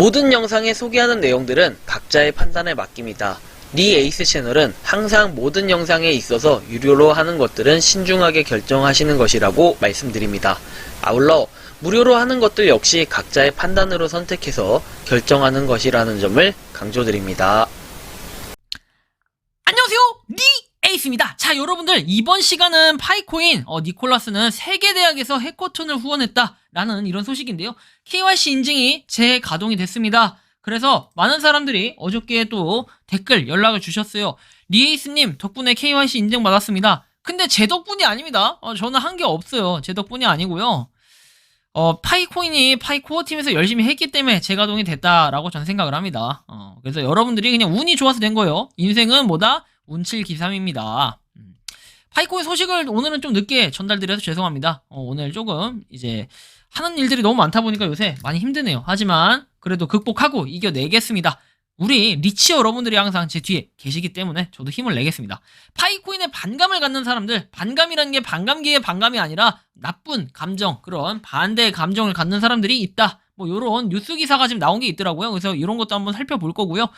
모든 영상에 소개하는 내용들은 각자의 판단에 맡깁니다. 니 에이스 채널은 항상 모든 영상에 있어서 유료로 하는 것들은 신중하게 결정하시는 것이라고 말씀드립니다. 아울러 무료로 하는 것들 역시 각자의 판단으로 선택해서 결정하는 것이라는 점을 강조드립니다. 안녕하세요, 니 에이스입니다. 자, 여러분들, 이번 시간은 파이코인 니콜라스는 세계대학에서 해커톤을 후원했다 라는 이런 소식인데요. KYC 인증이 재가동이 됐습니다. 그래서 많은 사람들이 어저께 또 댓글 연락을 주셨어요. 니 에이스님 덕분에 KYC 인증 받았습니다. 근데 제 덕분이 아닙니다. 저는 한 게 없어요. 제 덕분이 아니고요. 파이코인이 파이코어 팀에서 열심히 했기 때문에 재가동이 됐다라고 저는 생각을 합니다. 그래서 여러분들이 그냥 운이 좋아서 된 거예요. 인생은 뭐다? 운칠기삼입니다. 파이코인 소식을 오늘은 좀 늦게 전달드려서 죄송합니다. 오늘 조금 이제 하는 일들이 너무 많다 보니까 요새 많이 힘드네요. 하지만 그래도 극복하고 이겨내겠습니다. 우리 리치 여러분들이 항상 제 뒤에 계시기 때문에 저도 힘을 내겠습니다. 파이코인에 반감을 갖는 사람들, 반감이라는 게 반감기의 반감이 아니라 나쁜 감정, 그런 반대의 감정을 갖는 사람들이 있다. 뭐 요런 뉴스 기사가 지금 나온 게 있더라고요. 그래서 이런 것도 한번 살펴볼 거고요.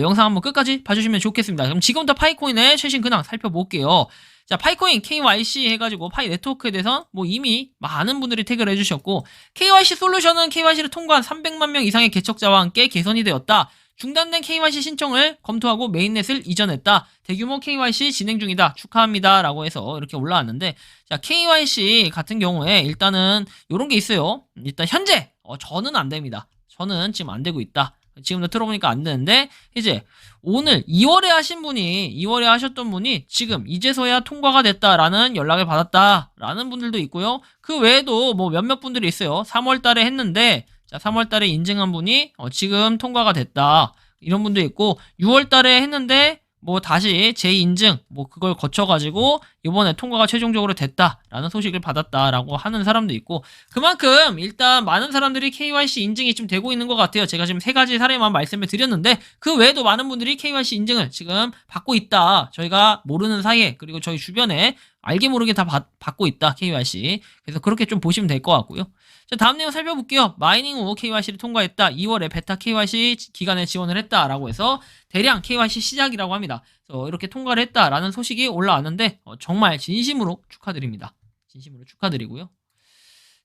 영상 한번 끝까지 봐주시면 좋겠습니다. 그럼 지금부터 파이코인의 최신 근황 살펴볼게요. 자, 파이코인 KYC 해가지고 파이 네트워크에 대해서 뭐 이미 많은 분들이 태그를 해주셨고, KYC 솔루션은 KYC를 통과한 300만 명 이상의 개척자와 함께 개선이 되었다. 중단된 KYC 신청을 검토하고 메인넷을 이전했다. 대규모 KYC 진행 중이다. 축하합니다. 라고 해서 이렇게 올라왔는데, 자, KYC 같은 경우에 일단은 요런 게 있어요. 일단 현재 저는 안 됩니다. 저는 지금 안 되고 있다. 지금도 들어보니까 안 되는데, 이제 오늘 2월에 하셨던 분이 지금 이제서야 통과가 됐다라는 연락을 받았다라는 분들도 있고요. 그 외에도 뭐 몇몇 분들이 있어요. 3월 달에 했는데, 자, 3월 달에 인증한 분이 지금 통과가 됐다. 이런 분도 있고, 6월 달에 했는데 뭐 다시 재인증 뭐 그걸 거쳐가지고 이번에 통과가 최종적으로 됐다라는 소식을 받았다라고 하는 사람도 있고, 그만큼 일단 많은 사람들이 KYC 인증이 좀 되고 있는 것 같아요. 제가 지금 3가지 사례만 말씀을 드렸는데 그 외에도 많은 분들이 KYC 인증을 지금 받고 있다. 저희가 모르는 사이에, 그리고 저희 주변에 알게 모르게 다 받고 있다, KYC. 그래서 그렇게 좀 보시면 될 것 같고요. 자, 다음 내용 살펴볼게요. 마이닝 후 KYC를 통과했다. 2월에 베타 KYC 기간에 지원을 했다라고 해서 대량 KYC 시작이라고 합니다. 그래서 이렇게 통과를 했다라는 소식이 올라왔는데 정말 진심으로 축하드립니다. 진심으로 축하드리고요.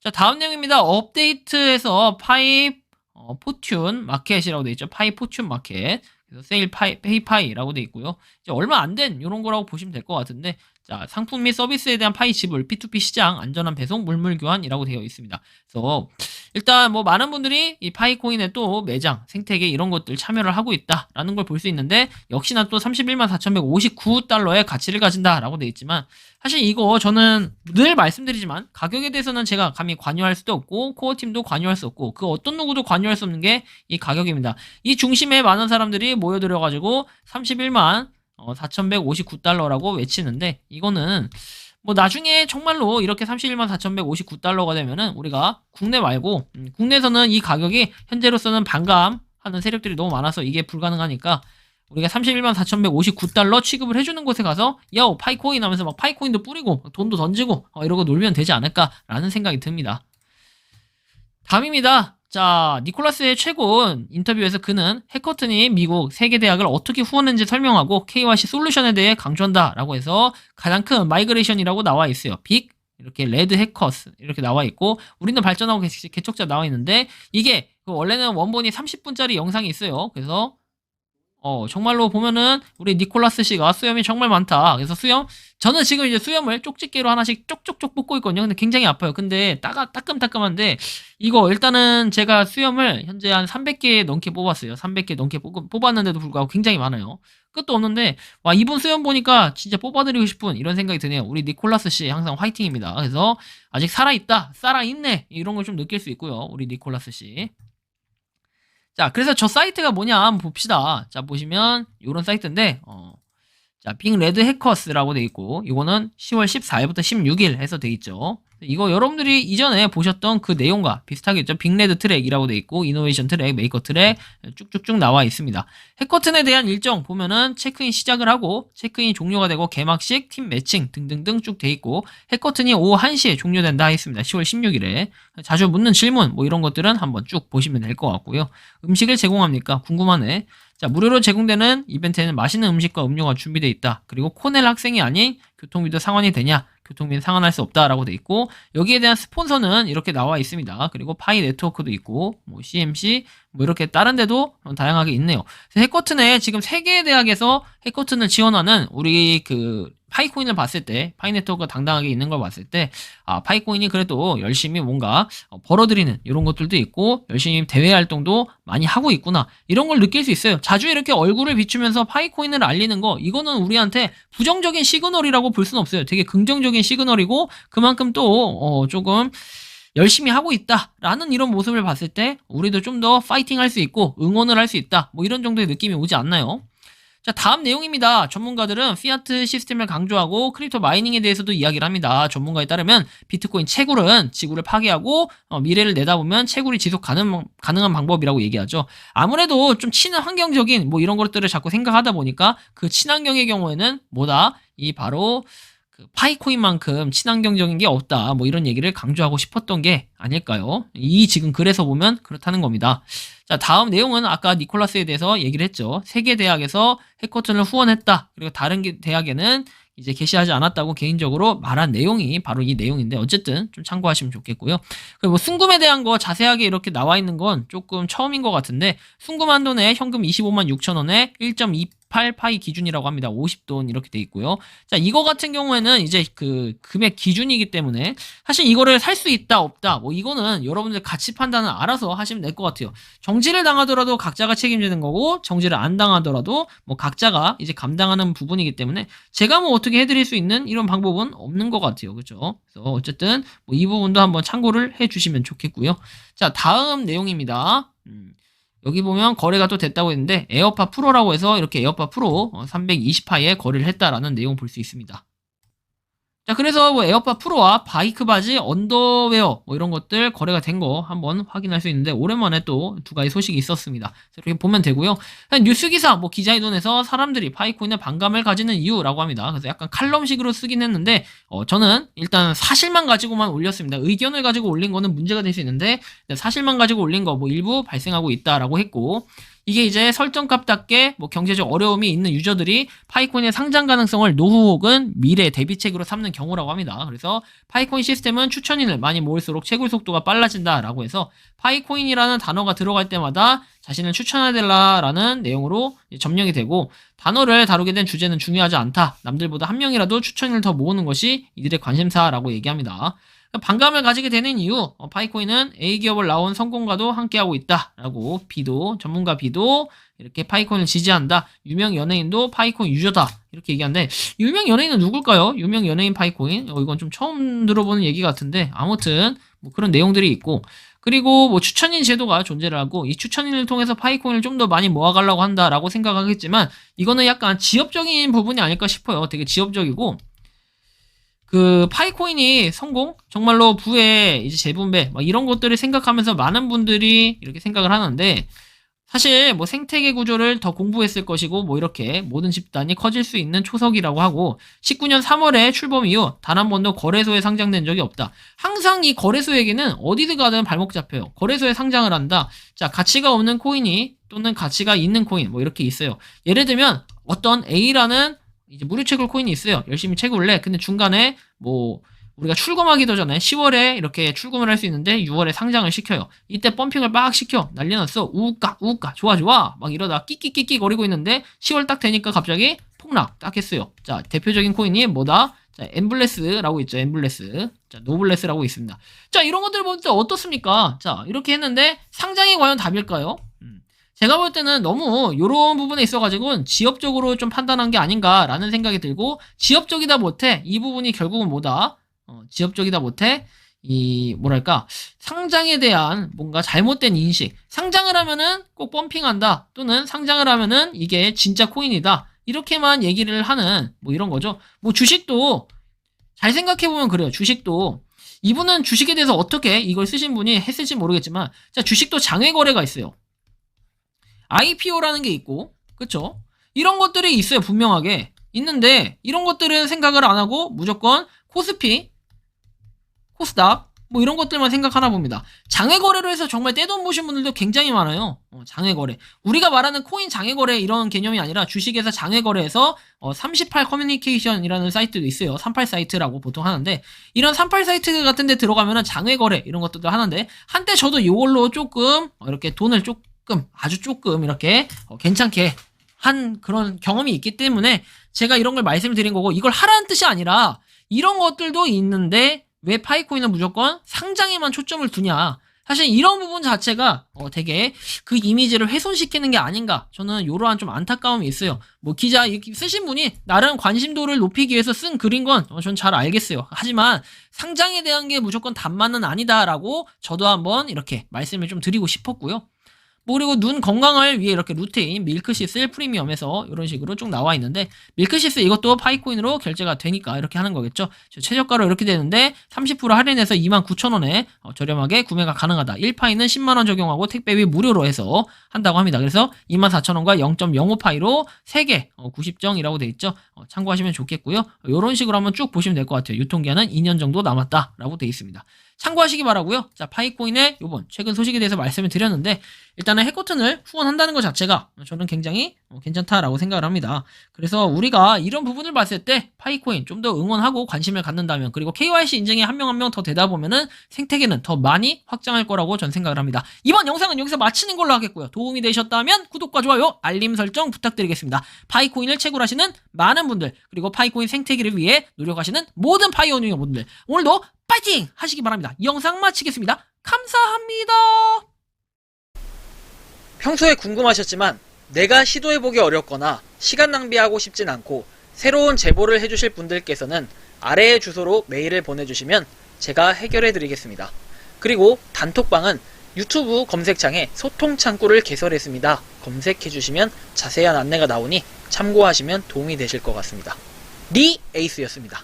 자, 다음 내용입니다. 업데이트에서 파이 포튠 마켓이라고 되어 있죠. 파이 포튠 마켓. 그래서 세일 페이파이라고 되어 있고요. 이제 얼마 안 된 이런 거라고 보시면 될 것 같은데, 자, 상품 및 서비스에 대한 파이 지불, P2P 시장, 안전한 배송, 물물 교환이라고 되어 있습니다. 그래서 일단 뭐 많은 분들이 이 파이코인에 또 매장, 생태계 이런 것들 참여를 하고 있다라는 걸 볼 수 있는데, 역시나 또 31만 4,159달러의 가치를 가진다라고 되어 있지만, 사실 이거 저는 늘 말씀드리지만 가격에 대해서는 제가 감히 관여할 수도 없고 코어팀도 관여할 수 없고 그 어떤 누구도 관여할 수 없는 게 이 가격입니다. 이 중심에 많은 사람들이 모여들어가지고 31만 4,159달러라고 외치는데, 이거는 뭐 나중에 정말로 이렇게 31만 4,159달러가 되면은 우리가 국내 말고 국내에서는 이 가격이 현재로서는 반감하는 세력들이 너무 많아서 이게 불가능하니까 우리가 31만 4,159달러 취급을 해주는 곳에 가서 야오 파이코인 하면서 막 파이코인도 뿌리고 돈도 던지고 이러고 놀면 되지 않을까라는 생각이 듭니다. 다음입니다. 자, 니콜라스의 최근 인터뷰에서 그는 해커톤이 미국 세계대학을 어떻게 후원했는지 설명하고 KYC 솔루션에 대해 강조한다라고 해서 가장 큰 마이그레이션이라고 나와 있어요. 빅 이렇게 레드 해커스 이렇게 나와 있고, 우리는 발전하고 개척자 나와 있는데, 이게 원래는 원본이 30분짜리 영상이 있어요. 그래서 정말로 보면은 우리 니콜라스 씨가 수염이 정말 많다. 그래서 저는 지금 이제 수염을 쪽집게로 하나씩 쪽쪽쪽 뽑고 있거든요. 근데 굉장히 아파요. 근데 따끔따끔한데, 이거 일단은 제가 수염을 현재 한 300개 넘게 뽑았어요. 300개 넘게 뽑았는데도 불구하고 굉장히 많아요. 끝도 없는데, 와, 이분 수염 보니까 진짜 뽑아드리고 싶은 이런 생각이 드네요. 우리 니콜라스 씨 항상 화이팅입니다. 그래서 아직 살아있다, 살아있네, 이런 걸 좀 느낄 수 있고요. 우리 니콜라스 씨. 자, 그래서 저 사이트가 뭐냐 한번 봅시다. 자, 보시면 요런 사이트인데, 자, 빅 레드 해커스라고 돼 있고, 이거는 10월 14일부터 16일 해서 돼 있죠. 이거 여러분들이 이전에 보셨던 그 내용과 비슷하겠죠. 빅레드 트랙이라고 돼 있고 이노베이션 트랙, 메이커 트랙 쭉쭉쭉 나와 있습니다. 해커튼에 대한 일정 보면은 체크인 시작을 하고 체크인 종료가 되고 개막식, 팀 매칭 등등등 쭉 돼 있고 해커튼이 오후 1시에 종료된다 했습니다. 10월 16일에. 자주 묻는 질문 뭐 이런 것들은 한번 쭉 보시면 될 것 같고요. 음식을 제공합니까? 궁금하네. 자, 무료로 제공되는 이벤트에는 맛있는 음식과 음료가 준비되어 있다. 그리고 코넬 학생이 아닌 교통비도 상환이 되냐? 교통비는 상환할 수 없다라고 돼 있고 여기에 대한 스폰서는 이렇게 나와 있습니다. 그리고 파이 네트워크도 있고 뭐 CMC 뭐 이렇게 다른 데도 다양하게 있네요. 해커튼에 지금 3개의 대학에서 해커튼을 지원하는 우리 그 파이코인을 봤을 때 파이 네트워크가 당당하게 있는 걸 봤을 때 파이코인이 그래도 열심히 뭔가 벌어들이는 이런 것들도 있고 열심히 대외 활동도 많이 하고 있구나 이런 걸 느낄 수 있어요. 자주 이렇게 얼굴을 비추면서 파이코인을 알리는 거 이거는 우리한테 부정적인 시그널이라고 볼 수는 없어요. 되게 긍정적인 시그널이고 그만큼 또 조금 열심히 하고 있다라는 이런 모습을 봤을 때 우리도 좀 더 파이팅 할 수 있고 응원을 할 수 있다 뭐 이런 정도의 느낌이 오지 않나요? 자, 다음 내용입니다. 전문가들은 피아트 시스템을 강조하고 크립토 마이닝에 대해서도 이야기를 합니다. 전문가에 따르면 비트코인 채굴은 지구를 파괴하고 미래를 내다보면 채굴이 지속 가능한 방법이라고 얘기하죠. 아무래도 좀 친환경적인 뭐 이런 것들을 자꾸 생각하다 보니까 그 친환경의 경우에는 뭐다? 이 바로 그 파이코인만큼 친환경적인 게 없다. 뭐 이런 얘기를 강조하고 싶었던 게 아닐까요? 이 지금 글에서 보면 그렇다는 겁니다. 자, 다음 내용은 아까 니콜라스에 대해서 얘기를 했죠. 3개 대학에서 해커튼을 후원했다. 그리고 다른 대학에는 이제 게시하지 않았다고 개인적으로 말한 내용이 바로 이 내용인데 어쨌든 좀 참고하시면 좋겠고요. 그리고 순금에 대한 거 자세하게 이렇게 나와 있는 건 조금 처음인 것 같은데 순금 한돈에 현금 25만 6천 원에 1.28파이 기준이라고 합니다. 50돈 이렇게 돼 있고요. 자, 이거 같은 경우에는 이제 그 금액 기준이기 때문에 사실 이거를 살 수 있다 없다 뭐 이거는 여러분들 가치 판단을 알아서 하시면 될 것 같아요. 정지를 당하더라도 각자가 책임지는 거고 정지를 안 당하더라도 뭐 각자가 이제 감당하는 부분이기 때문에 제가 뭐 어떻게 해드릴 수 있는 이런 방법은 없는 것 같아요. 그렇죠? 그래서 어쨌든 뭐 이 부분도 한번 참고를 해주시면 좋겠고요. 자, 다음 내용입니다. 여기 보면 거래가 또 됐다고 했는데 에어팟 프로라고 해서 이렇게 에어팟 프로 320파이에 거래를 했다라는 내용 볼 수 있습니다. 자, 그래서 뭐 에어팟 프로와 바이크 바지, 언더웨어 뭐 이런 것들 거래가 된 거 한번 확인할 수 있는데 오랜만에 또 두 가지 소식이 있었습니다. 이렇게 보면 되고요. 뉴스 기사 뭐 기자의 돈에서 사람들이 파이코인에 반감을 가지는 이유라고 합니다. 그래서 약간 칼럼식으로 쓰긴 했는데 저는 일단 사실만 가지고만 올렸습니다. 의견을 가지고 올린 거는 문제가 될 수 있는데 사실만 가지고 올린 거 뭐 일부 발생하고 있다라고 했고 이게 이제 설정값답게 뭐 경제적 어려움이 있는 유저들이 파이코인의 상장 가능성을 노후 혹은 미래 대비책으로 삼는 경우라고 합니다. 그래서 파이코인 시스템은 추천인을 많이 모을수록 채굴 속도가 빨라진다라고 해서 파이코인이라는 단어가 들어갈 때마다 자신을 추천해달라라는 내용으로 점령이 되고 단어를 다루게 된 주제는 중요하지 않다. 남들보다 한 명이라도 추천인을 더 모으는 것이 이들의 관심사라고 얘기합니다. 반감을 가지게 되는 이유 파이코인은 A기업을 나온 성공과도 함께하고 있다라고 전문가 B도 이렇게 파이코인을 지지한다. 유명 연예인도 파이코인 유저다. 이렇게 얘기하는데 유명 연예인은 누굴까요? 유명 연예인 파이코인? 이건 좀 처음 들어보는 얘기 같은데 아무튼 뭐 그런 내용들이 있고 그리고 뭐 추천인 제도가 존재를 하고 이 추천인을 통해서 파이코인을 좀 더 많이 모아가려고 한다라고 생각하겠지만 이거는 약간 지엽적인 부분이 아닐까 싶어요. 되게 지엽적이고 그 파이코인이 성공? 정말로 부의 이제 재분배 막 이런 것들을 생각하면서 많은 분들이 이렇게 생각을 하는데 사실 뭐 생태계 구조를 더 공부했을 것이고 뭐 이렇게 모든 집단이 커질 수 있는 초석이라고 하고 19년 3월에 출범 이후 단 한 번도 거래소에 상장된 적이 없다. 항상 이 거래소에게는 어디든 가든 발목 잡혀요. 거래소에 상장을 한다. 자, 가치가 없는 코인이 또는 가치가 있는 코인 뭐 이렇게 있어요. 예를 들면 어떤 A라는 이제 무료 채굴 코인이 있어요. 열심히 채굴래. 근데 중간에 뭐 우리가 출금하기도 전에 10월에 이렇게 출금을 할 수 있는데 6월에 상장을 시켜요. 이때 펌핑을 막 시켜. 난리 났어. 우까 우까 좋아 좋아 막 이러다 끼끼끼끼 거리고 있는데 10월 딱 되니까 갑자기 폭락 딱 했어요. 자, 대표적인 코인이 뭐다? 자, 엠블레스라고 있죠. 엠블레스. 자, 노블레스라고 있습니다. 자, 이런 것들 볼 때 어떻습니까? 자, 이렇게 했는데 상장이 과연 답일까요? 제가 볼 때는 너무 이런 부분에 있어가지고는 지엽적으로 좀 판단한 게 아닌가라는 생각이 들고 지엽적이다 못해 이 부분이 결국은 뭐다? 지엽적이다 못해 이 뭐랄까 상장에 대한 뭔가 잘못된 인식 상장을 하면은 꼭 펌핑한다 또는 상장을 하면은 이게 진짜 코인이다 이렇게만 얘기를 하는 뭐 이런 거죠. 뭐 주식도 잘 생각해보면 그래요. 주식도 이분은 주식에 대해서 어떻게 이걸 쓰신 분이 했을지 모르겠지만, 자, 주식도 장외 거래가 있어요. IPO라는 게 있고, 그쵸? 이런 것들이 있어요, 분명하게. 있는데, 이런 것들은 생각을 안 하고, 무조건 코스피, 코스닥, 뭐 이런 것들만 생각하나 봅니다. 장외 거래로 해서 정말 떼돈 보신 분들도 굉장히 많아요. 장외 거래. 우리가 말하는 코인 장외 거래 이런 개념이 아니라 주식에서 장외 거래에서 38 커뮤니케이션이라는 사이트도 있어요. 38 사이트라고 보통 하는데, 이런 38 사이트 같은 데 들어가면은 장외 거래 이런 것들도 하는데, 한때 저도 이걸로 조금 이렇게 돈을 조금, 아주 조금 이렇게 괜찮게 한 그런 경험이 있기 때문에 제가 이런 걸 말씀을 드린 거고, 이걸 하라는 뜻이 아니라 이런 것들도 있는데 왜 파이코인은 무조건 상장에만 초점을 두냐. 사실 이런 부분 자체가 되게 그 이미지를 훼손시키는 게 아닌가. 저는 이러한 좀 안타까움이 있어요. 뭐 기자 쓰신 분이 나름 관심도를 높이기 위해서 쓴 글인 건 전 잘 알겠어요. 하지만 상장에 대한 게 무조건 답만은 아니다라고 저도 한번 이렇게 말씀을 좀 드리고 싶었고요. 뭐 그리고 눈 건강을 위해 이렇게 루테인, 밀크시슬, 프리미엄에서 이런 식으로 쭉 나와 있는데, 밀크시슬 이것도 파이코인으로 결제가 되니까 이렇게 하는 거겠죠. 최저가로 이렇게 되는데 30% 할인해서 29,000원에 저렴하게 구매가 가능하다. 1파이는 10만원 적용하고 택배비 무료로 해서 한다고 합니다. 그래서 24,000원과 0.05파이로 3개 90정이라고 돼 있죠. 참고하시면 좋겠고요. 이런 식으로 한번 쭉 보시면 될 것 같아요. 유통기한은 2년 정도 남았다라고 돼 있습니다. 참고하시기 바라고요. 자, 파이코인의 요번 최근 소식에 대해서 말씀을 드렸는데, 일단은 해커튼을 후원한다는 것 자체가 저는 굉장히 괜찮다라고 생각을 합니다. 그래서 우리가 이런 부분을 봤을 때 파이코인 좀 더 응원하고 관심을 갖는다면, 그리고 KYC 인증이 한 명 한 명 더 되다 보면은 생태계는 더 많이 확장할 거라고 전 생각을 합니다. 이번 영상은 여기서 마치는 걸로 하겠고요. 도움이 되셨다면 구독과 좋아요, 알림 설정 부탁드리겠습니다. 파이코인을 채굴 하시는 많은 분들, 그리고 파이코인 생태계를 위해 노력하시는 모든 파이오니어 분들, 오늘도 파이팅 하시기 바랍니다. 이 영상 마치겠습니다. 감사합니다. 평소에 궁금하셨지만 내가 시도해보기 어렵거나 시간 낭비하고 싶진 않고 새로운 제보를 해주실 분들께서는 아래의 주소로 메일을 보내주시면 제가 해결해드리겠습니다. 그리고 단톡방은 유튜브 검색창에 소통 창구를 개설했습니다. 검색해주시면 자세한 안내가 나오니 참고하시면 도움이 되실 것 같습니다. 리 에이스였습니다.